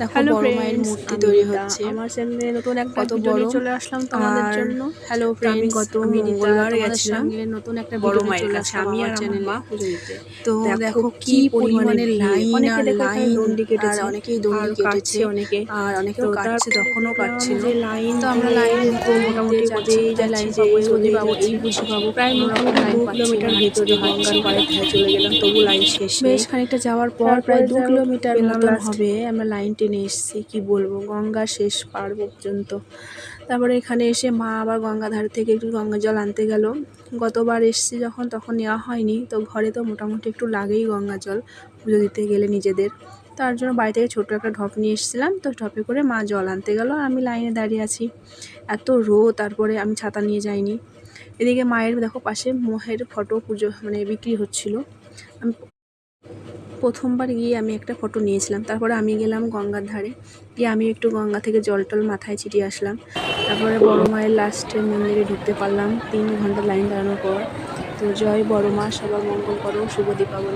দেখো হ্যালো বড় মায়ের ফ্রেন্ডস, মূর্তি আমি তৈরি রিতা। হচ্ছে আমার চ্যানেলে নতুন একটা কত ভিডিও বড়। নিয়ে চলে আসলাম তোমাদের আর জন্য। হ্যালো তো আমি ফ্রেন্ডস, গত আমি রিতা মঙ্গলবার তোমাদের গেছিলাম সঙ্গে নতুন একটা বড় ভিডিও নিয়ে মায়ের চলে কাছে, আসলাম আমি আমার আর আমার চ্যানেলে। মা পুজো দিতে। তো দেখো কি পরিমাণে ভিড়, লাইন অনেকে আর দেখো এখানে লাইন, দণ্ডি আর কেটেছে অনেকেই আর দণ্ডি কাটছে কেটেছে অনেকে। আর তো অনেকেও কাটছে, তারপরে তখনও দেখলাম কাটছিল। যে লাইন তো আমরা দিয়ে লাইন তো মোটামুটি যাচ্ছি, কোথায় লাইন যাচ্ছি যে পাবো গদি চলেই পাবো যাচ্ছি, এই বুঝি পাবো, প্রায় কোনো রকম মোটামুটি লাইন 2 পাচ্ছি না, কিলোমিটার হাঁটতে ভেতরে হাঁটছি। গঙ্গার পাড়ের ধারে চলে গেলাম, তবু লাইন শেষ বেশ নেই। খানিকটা যাওয়ার পর প্রায় তারপরে 2 যাই হোক কিলোমিটার পেলাম মতন লাস্ট। হবে আমরা লাইন টেনে এসেছি, কি বলবো, গঙ্গা শেষ পার পর্যন্ত। তারপরে এখানে এসে মা আবার গঙ্গা ধার থেকে একটু গঙ্গা জল আনতে গেল। গতবার এসেছি যখন, তখন নেওয়া হয়নি, তো ঘরে তো মোটামুটি একটু লাগেই গঙ্গা জল পুজো দিতে গেলে নিজেদের। তার জন্য বাড়ি থেকে ছোটো একটা ঢপ নিয়ে এসেছিলাম, তো ঢপে করে মা জল আনতে গেল আর আমি লাইনে দাঁড়িয়ে আছি। এত রোদ, তারপরে আমি ছাতা নিয়ে যাইনি। এদিকে মায়ের দেখো পাশে মোহের ফটো পুজো মানে বিক্রি হচ্ছিল। আমি প্রথমবার গিয়ে আমি একটা ফটো নিয়েছিলাম, তারপরে আমি গেলাম গঙ্গার ধারে, গিয়ে আমি একটু গঙ্গা থেকে জল টল মাথায় ছিটিয়ে আসলাম। তারপরে বড় মায়ের লাস্টে মন্দিরে ঢুকতে পারলাম 3 ঘন্টা লাইন দাঁড়ানোর পর। তো জয় বড় মা, সবার মঙ্গল করো, শুভ দীপাবলি।